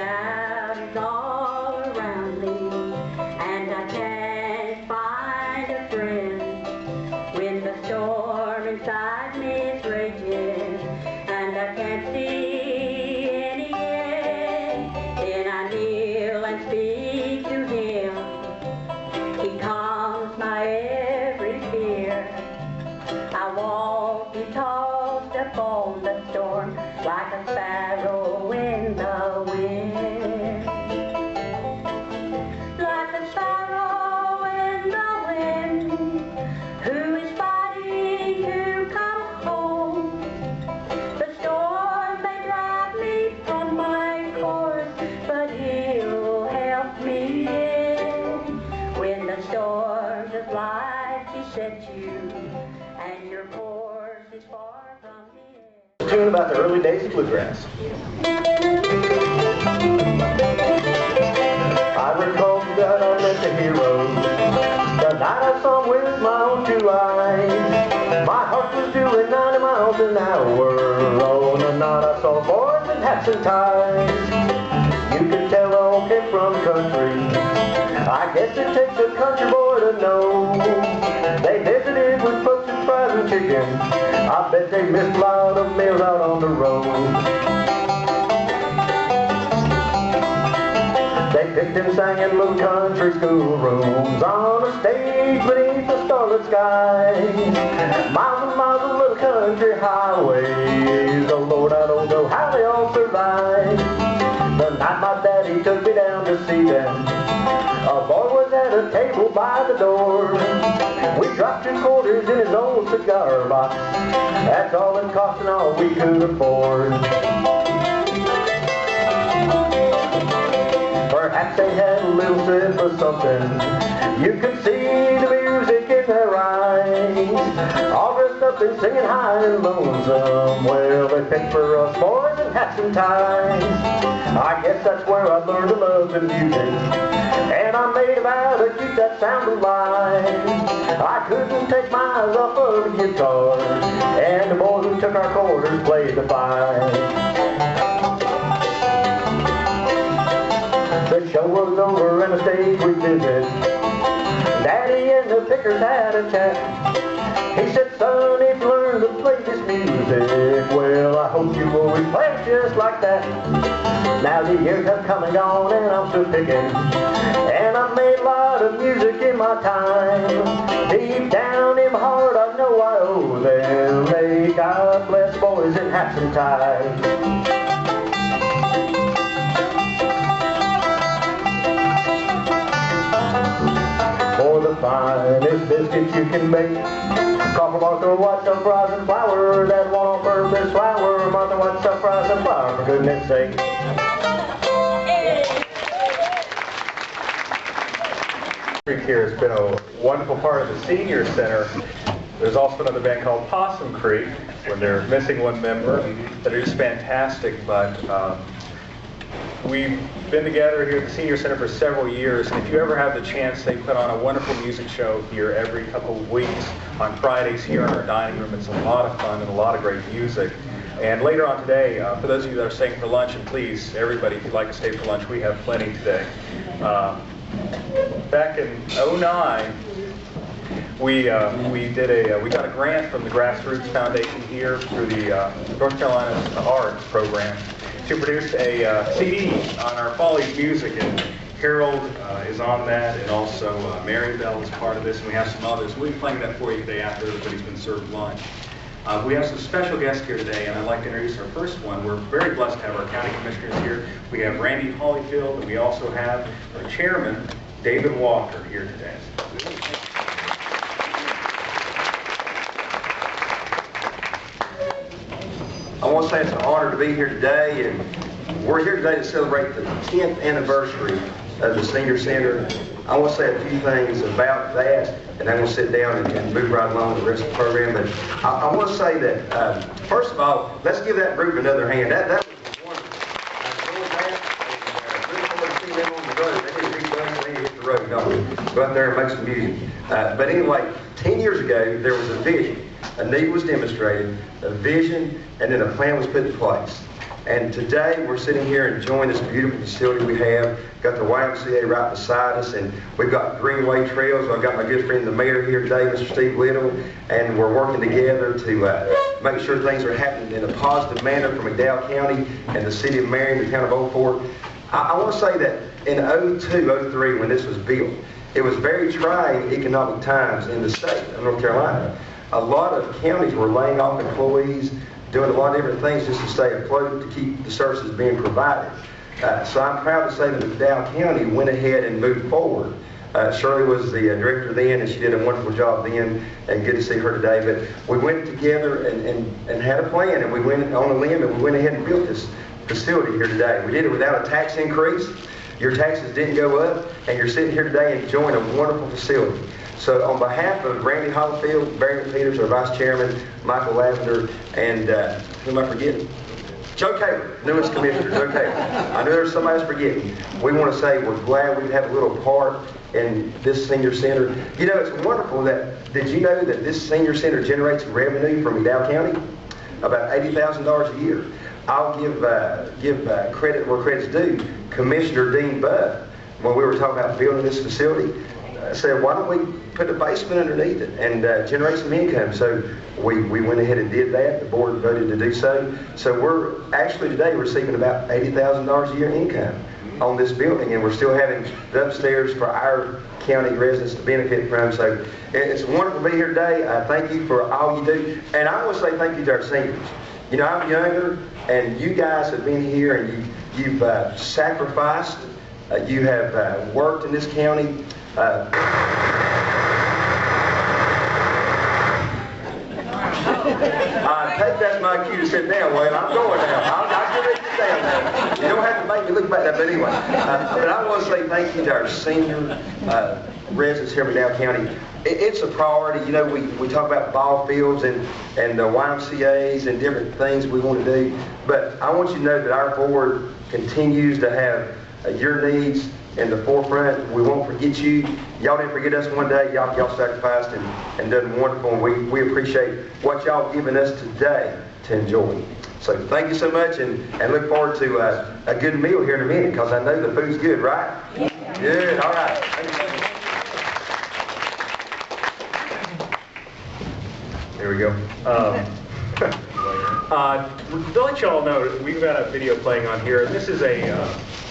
doubt is all around me, and I can't find a friend. When the storm inside me is raging, and I can't see any end, then I kneel and speak to him. He calms my every fear. I won't be tossed upon the storm like a sparrow in the wind. Like a sparrow in the wind, who is fighting to come home. The storm may drive me from my course, but he'll help me in. When the storms of life beset you, and your course is far from the end. Tune about the early days of bluegrass. I recall that I met the hero the night I saw him with my own two eyes. My heart was doing 90 miles an hour on the night I saw boys in hats and ties. You could tell all came from country. I guess it takes a country boy to know. They visited with folks and fries and chicken. I bet they missed a lot of meals out on the road. They picked and sang in little country school rooms on a stage beneath the starlit sky. Miles and miles of little country highways. Oh Lord, I don't know how they all survived. The night my daddy took me down to see them, a boy was at a table by the door. We dropped 2 quarters in his old cigar box. That's all it cost and all we could afford. Perhaps they had a little sip of something. You could see the music in their eyes. All dressed up and singing high and lonesome. Well, they picked for us boys in hats and ties. I guess that's where I learned to love the music, and I made a vow to keep that sound alive. I couldn't take my eyes off of the guitar, and the boy who took our quarters played the five. The show was over and the stage we visited. Daddy and the pickers had a chat. He said, son, if you learn to play this music, well, I hope you always play it just like that. Now the years have come and gone and I'm still picking, and I've made a lot of music in my time. Deep down in my heart I know I owe them. May God bless boys in hats and ties. For the finest biscuits you can bake, Copper Martha, white stuff, fries and flour. That one on purpose flour, Martha, white stuff, fries and flour, for goodness sake. Creek here has been a wonderful part of the Senior Center. There's also another band called Possum Creek, when they're missing one member, that are just fantastic, but we've been together here at the Senior Center for several years, and if you ever have the chance, they put on a wonderful music show here every couple of weeks on Fridays here in our dining room. It's a lot of fun and a lot of great music. And later on today, for those of you that are staying for lunch, and please, everybody, if you'd like to stay for lunch, we have plenty today. Back in '09, we got a grant from the Grassroots Foundation here through the North Carolina Arts Program to produce a CD on our Follies music, and Harold is on that, and also Mary Bell is part of this, and we have some others. We'll be playing that for you today after everybody's been served lunch. We have some special guests here today, and I'd like to introduce our first one. We're very blessed to have our county commissioners here. We have Randy Holyfield, and we also have our chairman, David Walker, here today. I want to say it's an honor to be here today, and we're here today to celebrate the 10th anniversary of the Senior Center. I want to say a few things about that, and then we'll sit down and move right along with the rest of the program. But I want to say that, first of all, let's give that group another hand. That was wonderful. I see them on the road. They need to be done, they need to hit the road, don't we? Go out there and make some music. But anyway, 10 years ago, there was a vision. A need was demonstrated, a vision, and then a plan was put in place. And today we're sitting here enjoying this beautiful facility we have. Got the YMCA right beside us, and we've got Greenway Trails. I've got my good friend the mayor here today, Mr. Steve Little, and we're working together to make sure things are happening in a positive manner for McDowell County and the city of Marion, the town of Old Fort. I want to say that in 02, 03, when this was built, it was very trying economic times in the state of North Carolina. A lot of counties were laying off employees, doing a lot of different things just to stay afloat, to keep the services being provided. So I'm proud to say that McDowell County went ahead and moved forward. Shirley was the director then, and she did a wonderful job then, and good to see her today. But we went together and had a plan, and we went on a limb, and we went ahead and built this facility here today. We did it without a tax increase. Your taxes didn't go up, and you're sitting here today enjoying a wonderful facility. So on behalf of Randy Hollifield, Barry Peters, our Vice Chairman, Michael Lavender, and who am I forgetting? Joe Kaler, newest commissioner, Joe Kaler. I know there's somebody else forgetting. We want to say we're glad we have a little part in this senior center. You know, it's wonderful that, did you know that this senior center generates revenue for McDowell County? About $80,000 a year. I'll give credit where credit's due. Commissioner Dean Buff, when we were talking about building this facility, said, why don't we put a basement underneath it and generate some income? So we went ahead and did that. The board voted to do so. So we're actually today receiving about $80,000 a year income on this building, and we're still having the upstairs for our county residents to benefit from. So it's wonderful to be here today. Thank you for all you do. And I want to say thank you to our seniors. You know, I'm younger, and you guys have been here, and you've sacrificed. You have worked in this county. I take that's my cue to sit down. Well, I'm going now. I'll get you down now. You don't have to make me look back there, but anyway. But I want to say thank you to our senior residents here in McDowell County. It's a priority. You know, we talk about ball fields and the YMCAs and different things we want to do. But I want you to know that our board continues to have your needs in the forefront. We won't forget you. Y'all didn't forget us one day. Y'all sacrificed and done wonderful. And we appreciate what y'all given us today to enjoy. So thank you so much, and look forward to a good meal here in a minute, because I know the food's good, right? Yeah. Good. All right. Thank you. There we go. To let y'all know, we've got a video playing on here. This is a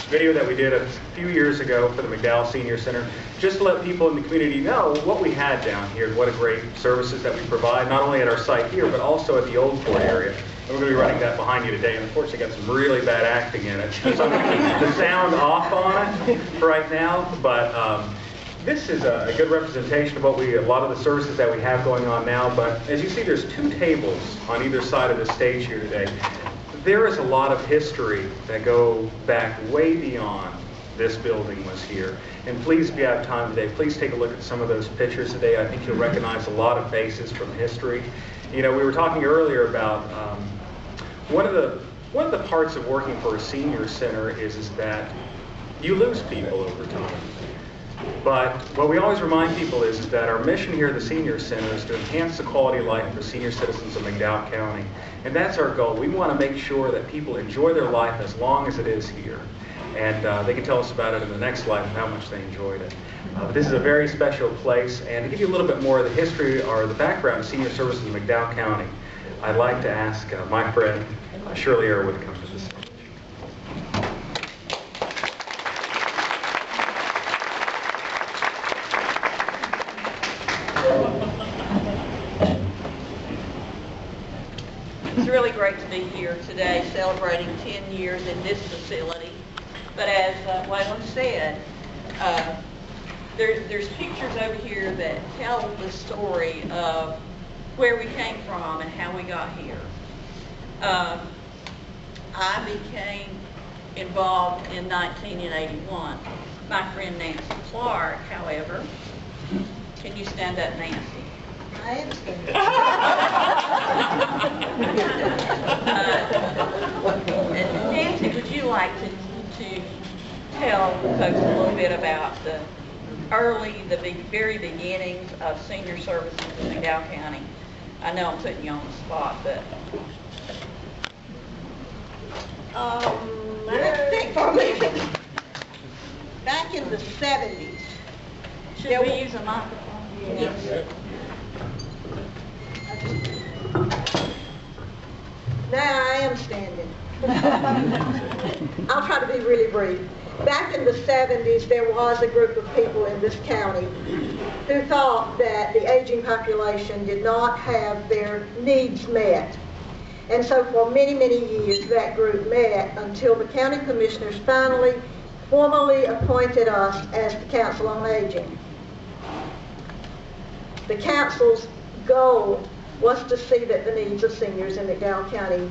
video that we did a few years ago for the McDowell Senior Center, just to let people in the community know what we had down here, what a great services that we provide, not only at our site here, but also at the Old Fort area. And we're going to be running that behind you today, and unfortunately got some really bad acting in it. So I'm going to keep the sound off on it right now, but this is a good representation of what a lot of the services that we have going on now. But as you see, there's 2 tables on either side of the stage here today. There is a lot of history that go back way beyond this building was here. And please, if you have time today, please take a look at some of those pictures today. I think you'll recognize a lot of faces from history. You know, we were talking earlier about one of the parts of working for a senior center is that you lose people over time. But what we always remind people is that our mission here at the Senior Center is to enhance the quality of life for senior citizens of McDowell County. And that's our goal. We want to make sure that people enjoy their life as long as it is here. And they can tell us about it in the next slide and how much they enjoyed it. This is a very special place. And to give you a little bit more of the history or the background of senior services in McDowell County, I'd like to ask my friend Shirley Irwood to come to the stage. It's really great to be here today celebrating 10 years in this facility. But as Waylon said, there's pictures over here that tell the story of where we came from and how we got here. I became involved in 1981. My friend Nancy Clark, however, can you stand up, Nancy? I am standing. Nancy, would you like to tell folks a little bit about the very beginnings of senior services in McDowell County? I know I'm putting you on the spot, but... I have to think for a minute. Back in the 70s. Should we use a microphone? Yes. Now I am standing. I'll try to be really brief. Back in the 70s, there was a group of people in this county who thought that the aging population did not have their needs met. And so for many, many years, that group met until the county commissioners finally formally appointed us as the Council on Aging. The council's goal was to see that the needs of seniors in McDowell County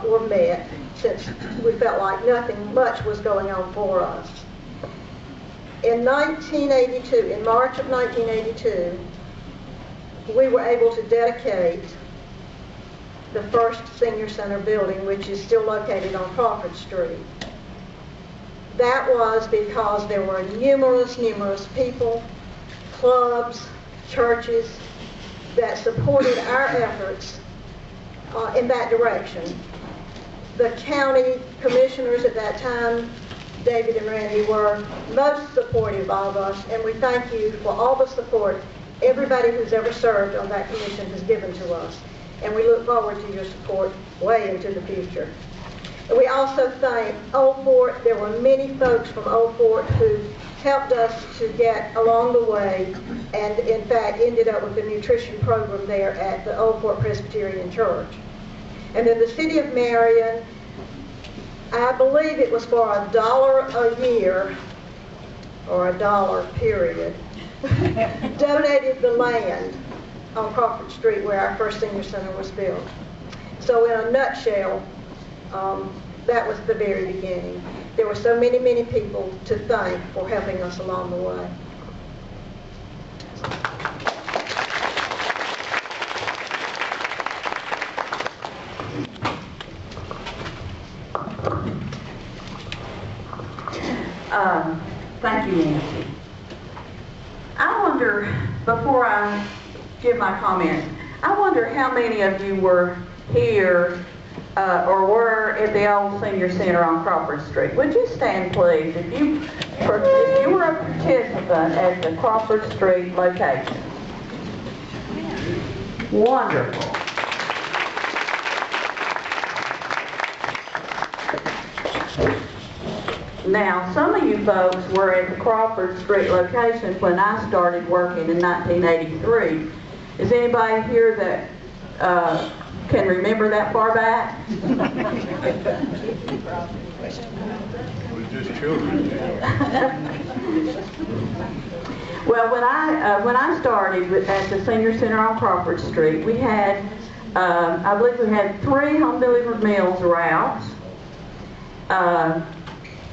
were met, since we felt like nothing much was going on for us. In 1982, in March of 1982, we were able to dedicate the first senior center building, which is still located on Crawford Street. That was because there were numerous people, clubs, churches that supported our efforts in that direction. The county commissioners at that time, David and Randy, were most supportive of us, and we thank you for all the support everybody who's ever served on that commission has given to us. And we look forward to your support way into the future. And we also thank Old Fort. There were many folks from Old Fort who helped us to get along the way, and in fact ended up with a nutrition program there at the Old Fort Presbyterian Church. And in the city of Marion, I believe it was for $1 a year, or $1 period, donated the land on Crawford Street where our first senior center was built. So in a nutshell, that was the very beginning. There were so many people to thank for helping us along the way. Thank you, Nancy. I wonder, before I give my comments, I wonder how many of you were here or were at the old Senior Center on Crawford Street. Would you stand, please, if you were a participant at the Crawford Street location? Wonderful. Now, some of you folks were at the Crawford Street location when I started working in 1983. Is anybody here that can remember that far back? We're just children. Well, when I started at the Senior Center on Crawford Street, we had, I believe we had 3 home delivered meals routes,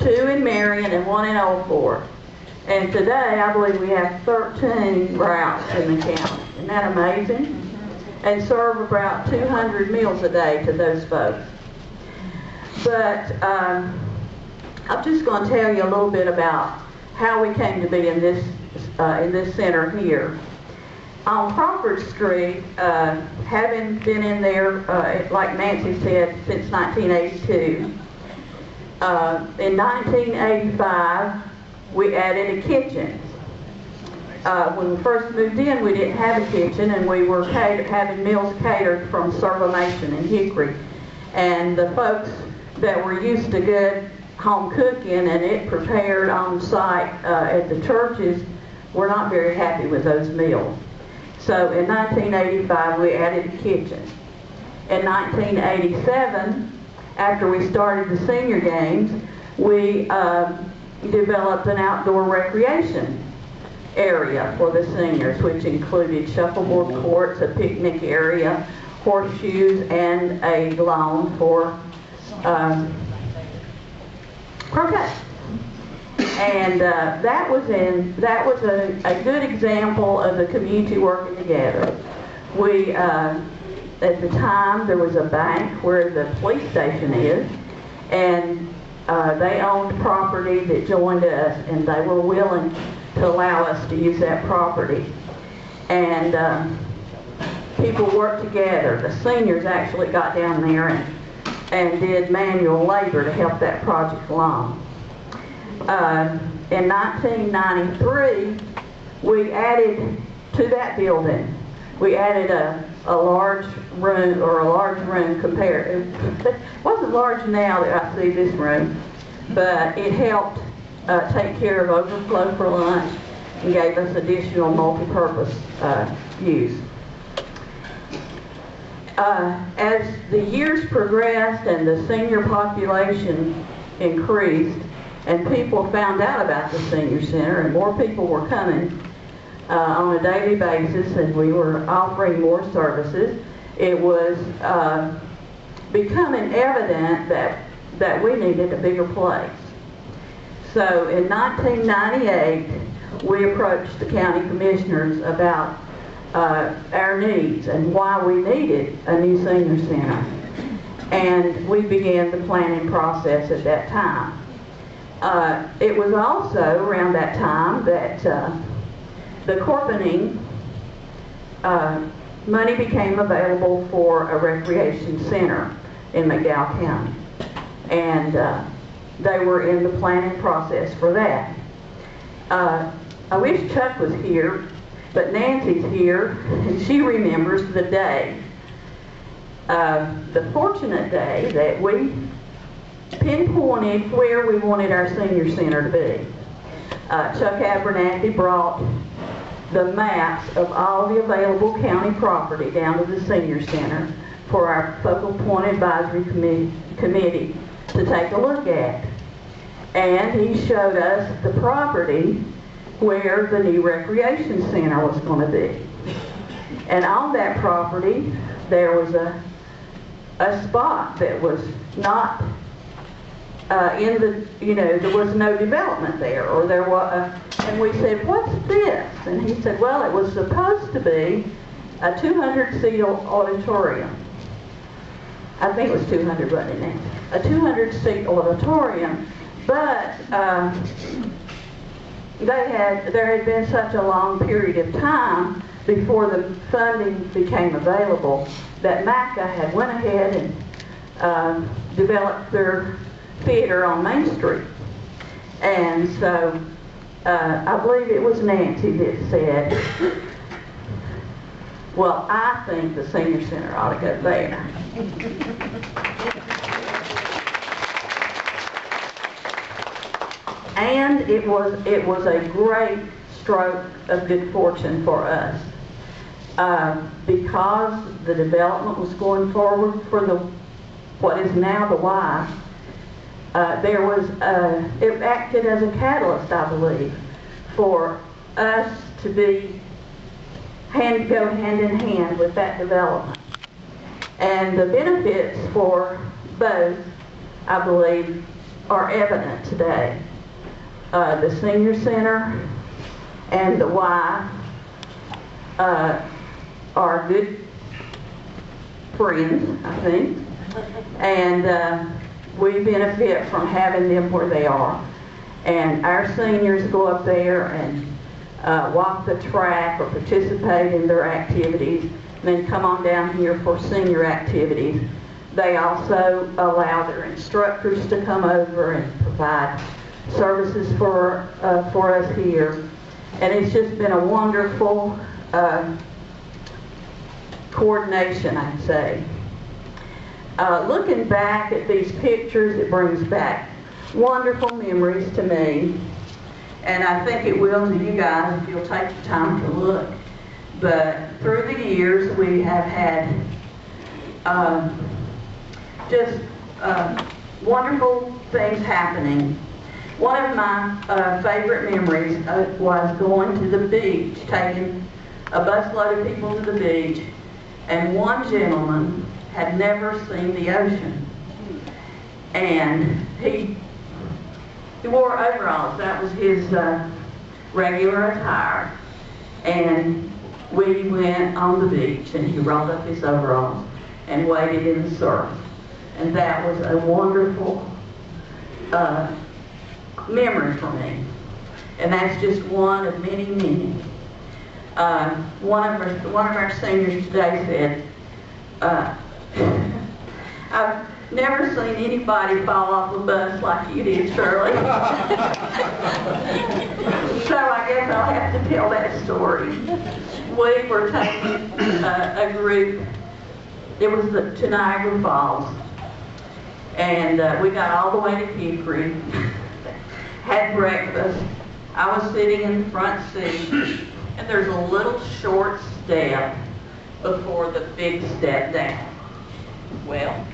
2 in Marion and 1 in Old Fort. And today, I believe we have 13 routes in the county. Isn't that amazing? And serve about 200 meals a day to those folks. But I'm just going to tell you a little bit about how we came to be in this center here. On Crawford Street, having been in there, like Nancy said, since 1982, in 1985, we added a kitchen. When we first moved in, we didn't have a kitchen, and we were having meals catered from Servomation in Hickory. And the folks that were used to good home cooking and it prepared on site at the churches were not very happy with those meals. So in 1985, we added a kitchen. In 1987, after we started the senior games, we developed an outdoor recreation area for the seniors, which included shuffleboard courts, a picnic area, horseshoes, and a lawn for croquet. And that was a good example of the community working together. We at the time, there was a bank where the police station is, and they owned property that joined us, and they were willing to allow us to use that property. And people worked together. The seniors actually got down there and and did manual labor to help that project along. In 1993, we added to that building, we added a large room compared, it wasn't large now that I see this room, but it helped take care of overflow for lunch and gave us additional multi-purpose use. As the years progressed and the senior population increased and people found out about the Senior Center and more people were coming on a daily basis and we were offering more services, it was becoming evident that we needed a bigger place. So in 1998, we approached the county commissioners about our needs and why we needed a new senior center. And we began the planning process at that time. It was also around that time that the Corpening money became available for a recreation center in McDowell County. And they were in the planning process for that. I wish Chuck was here, but Nancy's here, and she remembers the day, the fortunate day that we pinpointed where we wanted our senior center to be. Chuck Abernathy brought the maps of all the available county property down to the senior center for our focal point advisory committee to take a look at. And he showed us the property where the new recreation center was going to be. And on that property, there was a spot that was not there was no development there, or there was, and we said, what's this? And he said, well, it was supposed to be a 200-seat auditorium. I think it was 200, wasn't it? A 200-seat auditorium, but there had been such a long period of time before the funding became available that MACA had went ahead and developed their theater on Main Street. And so I believe it was Nancy that said, well, I think the senior center ought to go there. And it was a great stroke of good fortune for us. Because the development was going forward for what is now the Y, it acted as a catalyst, I believe, for us to go hand in hand with that development. And the benefits for both, I believe, are evident today. The Senior Center and the Y are good friends, I think, and we benefit from having them where they are. And our seniors go up there and walk the track or participate in their activities, and then come on down here for senior activities. They also allow their instructors to come over and provide services for us here. And it's just been a wonderful coordination, I'd say. Looking back at these pictures, it brings back wonderful memories to me, and I think it will to you guys if you'll take the time to look. But through the years, we have had just wonderful things happening. One of my favorite memories was going to the beach, taking a busload of people to the beach, and one gentleman had never seen the ocean. And he wore overalls. That was his regular attire. And we went on the beach, and he rolled up his overalls and waded in the surf. And that was a wonderful memory for me. And that's just one of many, many. One of our seniors today said, never seen anybody fall off the bus like you did, Shirley. So I guess I'll have to tell that story. We were taking a group, it was to Niagara Falls, and we got all the way to Hickory, had breakfast. I was sitting in the front seat, and there's a little short step before the big step down. Well,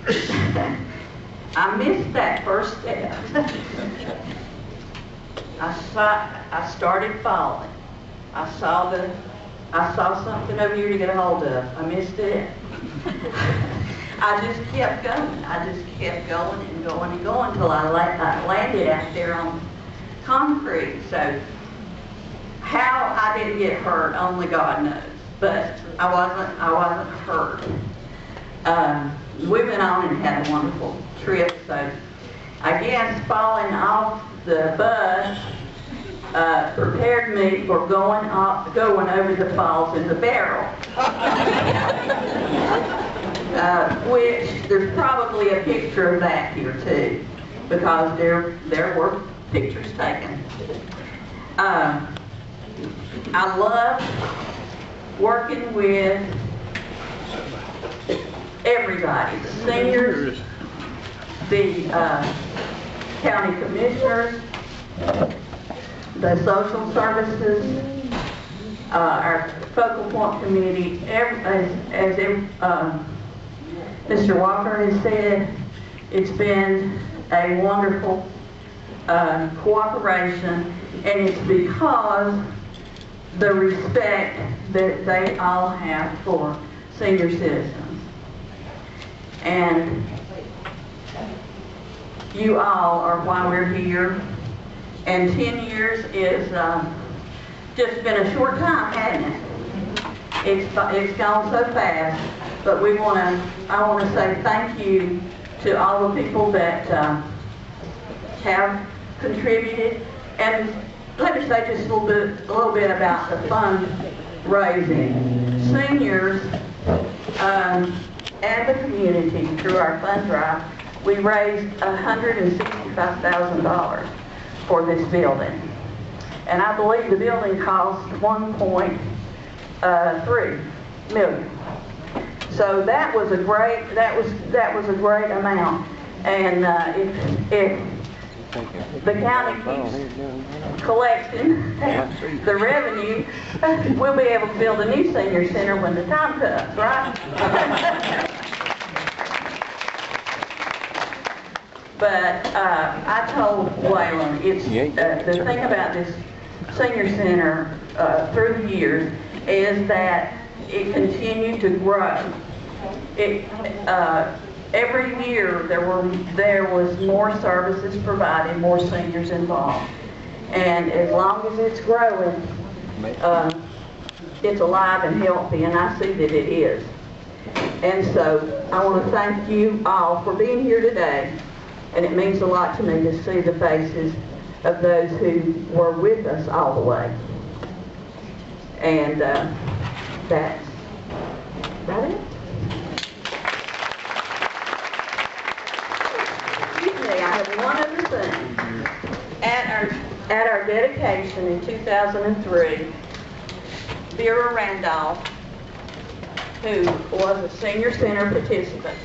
I missed that first step. I started falling. I saw something over here to get a hold of. I missed it. I just kept going. I just kept going and going and going until I landed out there on concrete. So how I didn't get hurt, only God knows. But I wasn't hurt. We went on and had a wonderful trip. So I guess falling off the bus prepared me for going over the falls in the barrel. Which there's probably a picture of that here too, because there were pictures taken. I love working with everybody, the seniors, the county commissioners, the social services, our focal point committee. As Mr. Walker has said, it's been a wonderful cooperation, and it's because the respect that they all have for senior citizens. And you all are why we're here. And 10 years is just been a short time, hasn't it? It's gone so fast. But I want to say thank you to all the people that have contributed. And let me say just a little bit about the fundraising. Seniors and the community, through our fund drive, we raised $165,000 for this building. And I believe the building cost $1.3 million. So that was a great amount. And if the county keeps collecting the revenue, we'll be able to build a new senior center when the time comes, right? But I told Waylon, the thing about this senior center through the years is that it continued to grow. Every year there was more services provided, more seniors involved, and as long as it's growing, it's alive and healthy, and I see that it is. And so I want to thank you all for being here today, and it means a lot to me to see the faces of those who were with us all the way. And that's about it. Excuse me, I have one other thing. At our dedication in 2003, Vera Randolph, who was a senior center participant,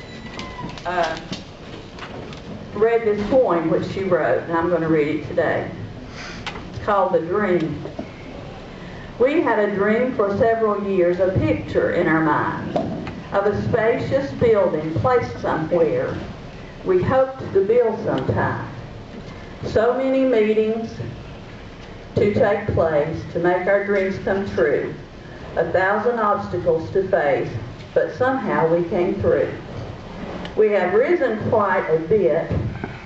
read this poem which she wrote, and I'm going to read it today. It's called The Dream. We had a dream for several years, a picture in our minds of a spacious building placed somewhere we hoped to build sometime. So many meetings to take place to make our dreams come true, 1,000 obstacles to face, but somehow we came through. We have risen quite a bit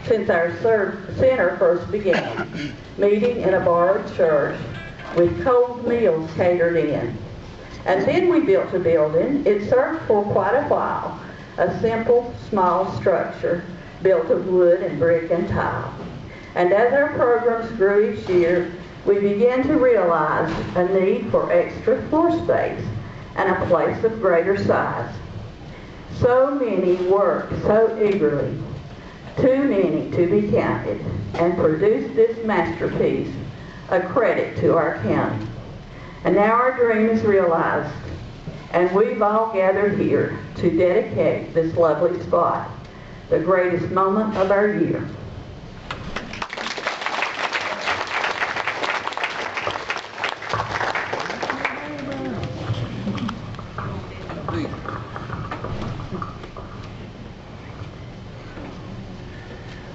since our center first began, meeting in a borrowed church with cold meals catered in. And then we built a building. It served for quite a while, a simple, small structure built of wood and brick and tile. And as our programs grew each year, we began to realize a need for extra floor space and a place of greater size. So many work so eagerly, too many to be counted, and produce this masterpiece, a credit to our county. And now our dream is realized, and we've all gathered here to dedicate this lovely spot, the greatest moment of our year.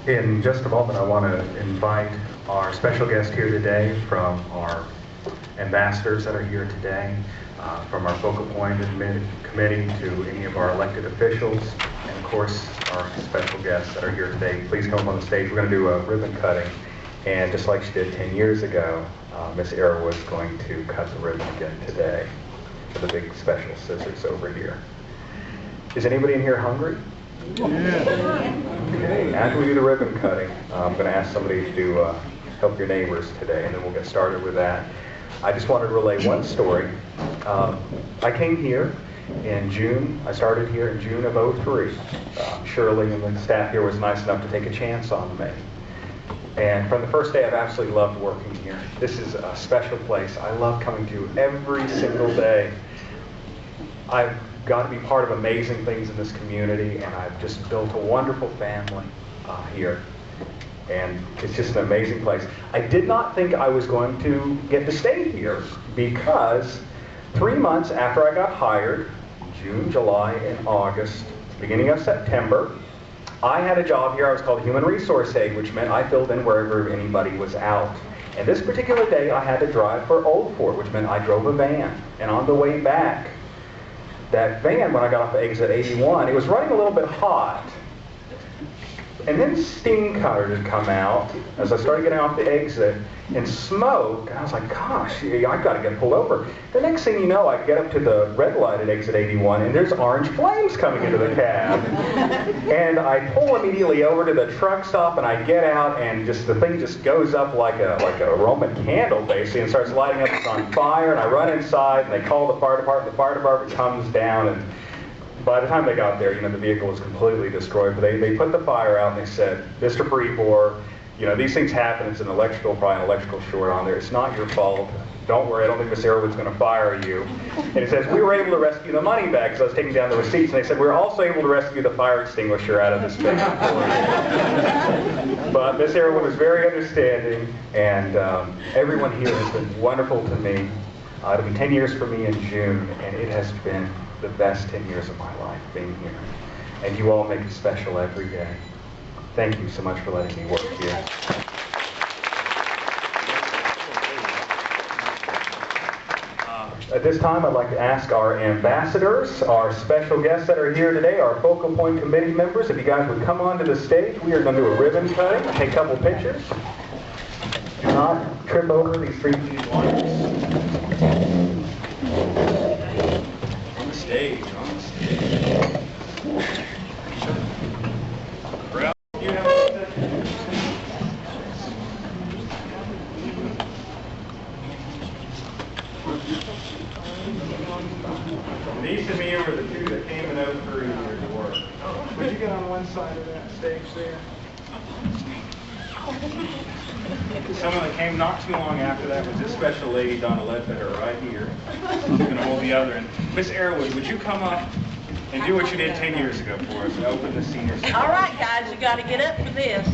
In just a moment, I want to invite our special guest here today from our ambassadors that are here today, from our focal point committee to any of our elected officials, and of course our special guests that are here today. Please come up on the stage. We're going to do a ribbon cutting, and just like she did 10 years ago, Miss Arrowwood is going to cut the ribbon again today with the big special scissors over here. Is anybody in here hungry? Okay, after we do the ribbon cutting, I'm going to ask somebody to help your neighbors today, and then we'll get started with that. I just wanted to relay one story. I came here in June. I started here in June of '03. Shirley and the staff here was nice enough to take a chance on me. And from the first day, I've absolutely loved working here. This is a special place. I love coming to every single day. I've got to be part of amazing things in this community, and I've just built a wonderful family here. And it's just an amazing place. I did not think I was going to get to stay here, because 3 months after I got hired, June, July, and August, beginning of September, I had a job here. I was called Human Resource Aide, which meant I filled in wherever anybody was out. And this particular day, I had to drive for Old Fort, which meant I drove a van. And on the way back, that van, when I got off of exit 81, it was running a little bit hot. And then steam had come out as I started getting off the exit, and smoke. And I was like, gosh, I've got to get pulled over. The next thing you know, I get up to the red light at exit 81, and there's orange flames coming into the cab. And I pull immediately over to the truck stop, and I get out, and just the thing just goes up like a Roman candle, basically, and starts lighting up. It's on fire, and I run inside, and they call the fire department. The fire department comes down, and by the time they got there, the vehicle was completely destroyed. But they put the fire out, and they said, Mr. Freebor, these things happen. It's probably an electrical short on there. It's not your fault. Don't worry. I don't think Miss Arrowwood's going to fire you. And it says, we were able to rescue the money back, because I was taking down the receipts. And they said, we were also able to rescue the fire extinguisher out of this thing. But Miss Arrowwood was very understanding, and everyone here has been wonderful to me. It'll be 10 years for me in June, and it has been the best 10 years of my life being here. And you all make it special every day. Thank you so much for letting me work here. At this time, I'd like to ask our ambassadors, our special guests that are here today, our focal point committee members, if you guys would come onto the stage. We are going to do a ribbon cutting, take a couple pictures. Do not trip over these 3 feet lines. On the stage. Ralph, you have Denise and me were the two that came in 03 here to work. Would you get on one side of that stage there? Someone that came not too long after that was this special lady, Donna Ledbetter, right here. She's going to hold the other end. Miss Arrowwood, would you come up and do what you did 10 years ago for us and open the senior center? All right, guys, you got to get up for this.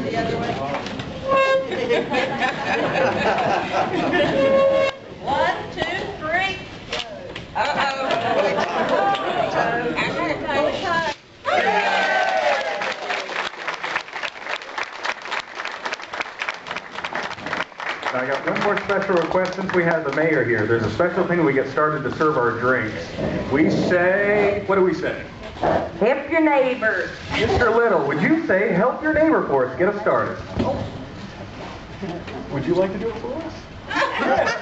The other way. 1, 2, 3. Uh-oh. I got one more special request. Since we have the mayor here, there's a special thing when we get started to serve our drinks. We say, what do we say? Help your neighbors. Mr. Little, would you say, help your neighbor for us? Get us started. Would you like to do it for us? Yes.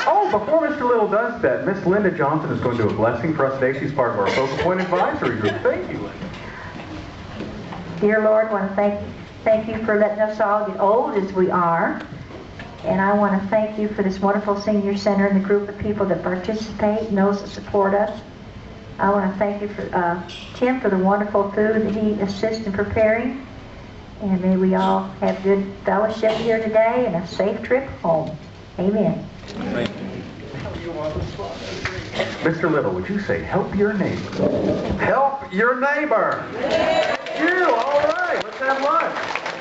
Oh, before Mr. Little does that, Miss Linda Johnson is going to do a blessing for us today. She's part of our Focal Point Advisory Group. Thank you, Linda. Dear Lord, I want to thank you for letting us all get old as we are. And I want to thank you for this wonderful senior center and the group of people that participate and those that support us. I want to thank you for Tim for the wonderful food that he assists in preparing. And may we all have good fellowship here today and a safe trip home. Amen. Mr. Little, would you say, help your neighbor? Help your neighbor. Thank you. All right. Let's have lunch.